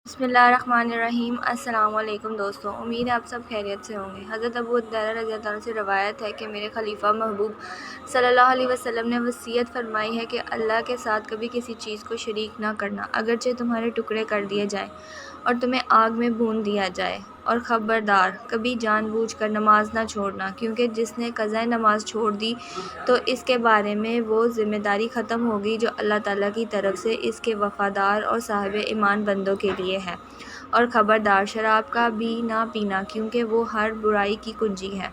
بسم اللہ الرحمن الرحیم۔ السلام علیکم دوستوں، امید ہے آپ سب خیریت سے ہوں گے۔ حضرت ابو ہریرہ رضی اللہ عنہ سے روایت ہے کہ میرے خلیفہ محبوب صلی اللہ علیہ وسلم نے وصیت فرمائی ہے کہ اللہ کے ساتھ کبھی کسی چیز کو شریک نہ کرنا، اگرچہ تمہارے ٹکڑے کر دیے جائیں اور تمہیں آگ میں بھون دیا جائے، اور خبردار کبھی جان بوجھ کر نماز نہ چھوڑنا، کیونکہ جس نے قضائے نماز چھوڑ دی تو اس کے بارے میں وہ ذمہ داری ختم ہوگی جو اللہ تعالیٰ کی طرف سے اس کے وفادار اور صاحب ایمان بندوں کے لیے ہے، اور خبردار شراب کا بھی نہ پینا، کیونکہ وہ ہر برائی کی کنجی ہے۔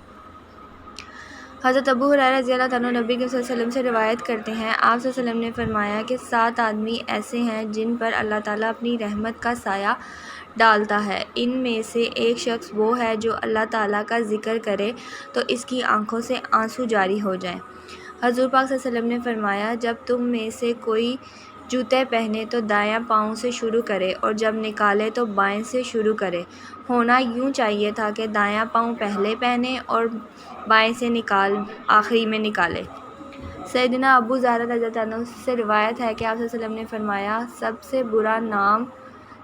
حضرت ابو ہریرہ رضی اللہ عنہ نبی صلی اللہ علیہ وسلم سے روایت کرتے ہیں، آپ صلی اللہ علیہ وسلم نے فرمایا کہ 7 آدمی ایسے ہیں جن پر اللہ تعالیٰ اپنی رحمت کا سایہ ڈالتا ہے۔ ان میں سے ایک شخص وہ ہے جو اللہ تعالیٰ کا ذکر کرے تو اس کی آنکھوں سے آنسو جاری ہو جائیں۔ حضور پاک صلی اللہ علیہ وسلم نے فرمایا، جب تم میں سے کوئی جوتے پہنے تو دائیں پاؤں سے شروع کرے، اور جب نکالے تو بائیں سے شروع کرے۔ ہونا یوں چاہیے تھا کہ دائیں پاؤں پہلے پہنے اور بائیں سے آخری میں نکالے۔ سیدنا ابو ذر رضی اللہ عنہ سے روایت ہے کہ آپ صلی اللہ علیہ وسلم نے فرمایا، سب سے برا نام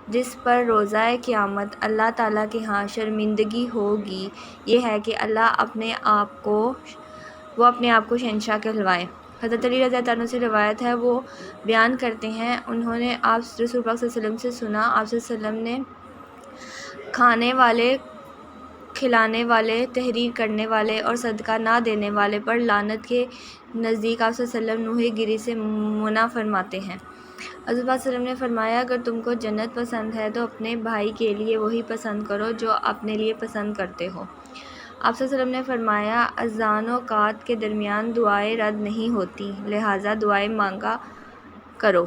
جس پر روزہ قیامت اللہ تعالیٰ کے ہاں شرمندگی ہوگی یہ ہے کہ اللہ اپنے آپ کو شہنشاہ کہلوائے۔ حضرت علی رضی اللہ عنہ سے روایت ہے، وہ بیان کرتے ہیں، انہوں نے آپ رسول پاک صلی اللہ علیہ وسلم سے سنا، آپ صلی اللہ علیہ وسلم نے کھانے والے، کھلانے والے، تحریر کرنے والے اور صدقہ نہ دینے والے پر لعنت کے نزدیک آپ صلی اللہ علیہ وسلم نوحہ گری سے منع فرماتے ہیں۔ حضرت پاک صلی اللہ علیہ وسلم نے فرمایا، اگر تم کو جنت پسند ہے تو اپنے بھائی کے لیے وہی پسند کرو جو اپنے لیے پسند کرتے ہو۔ آپ صلی اللہ علیہ وسلم نے فرمایا، اذان و اقامت کے درمیان دعائیں رد نہیں ہوتی، لہٰذا دعائیں مانگا کرو۔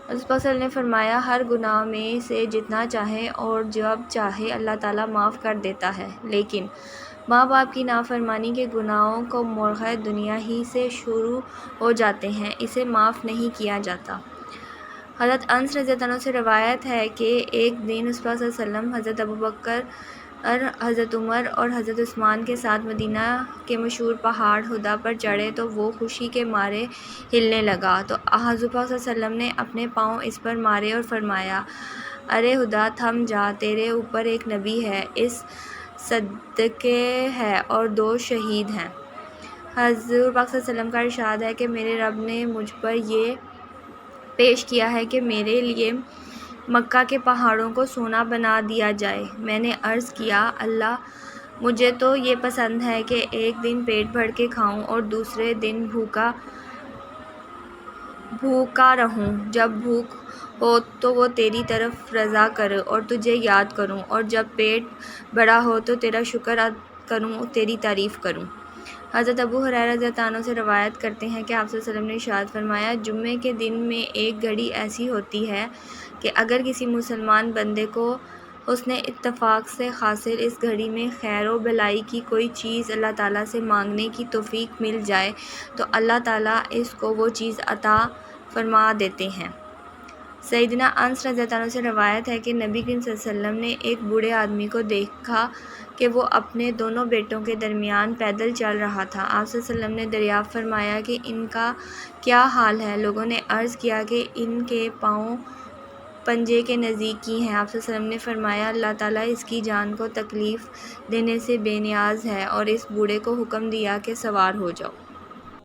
حضرت پاک صلی اللہ علیہ وسلم نے فرمایا، ہر گناہ میں سے جتنا چاہے اور جب چاہے اللہ تعالیٰ معاف کر دیتا ہے، لیکن ماں باپ کی نافرمانی کے گناہوں کو مرغِ دنیا ہی سے شروع ہو جاتے ہیں، اسے معاف نہیں کیا جاتا۔ حضرت انس رضی اللہ عنہ سے روایت ہے کہ ایک دن رسول اللہ صلی اللہ علیہ وسلم حضرت ابوبکر، حضرت عمر اور حضرت عثمان کے ساتھ مدینہ کے مشہور پہاڑ ہدا پر چڑھے تو وہ خوشی کے مارے ہلنے لگا، تو حضور پاک صلی اللہ علیہ وسلم نے اپنے پاؤں اس پر مارے اور فرمایا، ارے ہدا تھم جا، تیرے اوپر ایک نبی ہے، اس صدقے ہے اور 2 شہید ہیں۔ حضور پاک صلی اللہ علیہ وسلم کا ارشاد ہے کہ میرے رب نے مجھ پر یہ پیش کیا ہے کہ میرے لیے مکہ کے پہاڑوں کو سونا بنا دیا جائے۔ میں نے عرض کیا، اللہ، مجھے تو یہ پسند ہے کہ ایک دن پیٹ بھر کے کھاؤں اور دوسرے دن بھوکا رہوں، جب بھوک ہو تو وہ تیری طرف رجوع کروں اور تجھے یاد کروں، اور جب پیٹ بھرا ہو تو تیرا شکر کروں، تیری تعریف کروں۔ حضرت ابو ہریرہ رضی اللہ عنہ سے روایت کرتے ہیں کہ آپ صلی اللہ علیہ وسلم نے ارشاد فرمایا، جمعے کے دن میں ایک گھڑی ایسی ہوتی ہے کہ اگر کسی مسلمان بندے کو حسن اتفاق سے حاصل اس گھڑی میں خیر و بھلائی کی کوئی چیز اللہ تعالیٰ سے مانگنے کی توفیق مل جائے تو اللہ تعالیٰ اس کو وہ چیز عطا فرما دیتے ہیں۔ سیدنا انس رضی اللہ عنہ سے روایت ہے کہ نبی کریم صلی اللہ علیہ وسلم نے ایک بوڑھے آدمی کو دیکھا کہ وہ اپنے دونوں بیٹوں کے درمیان پیدل چل رہا تھا۔ آپ صلی اللہ علیہ وسلم نے دریافت فرمایا کہ ان کا کیا حال ہے؟ لوگوں نے عرض کیا کہ ان کے پاؤں پنجے کے نزدیک کی ہیں۔ آپ صلی اللہ علیہ وسلم نے فرمایا، اللہ تعالیٰ اس کی جان کو تکلیف دینے سے بے نیاز ہے، اور اس بوڑھے کو حکم دیا کہ سوار ہو جاؤ۔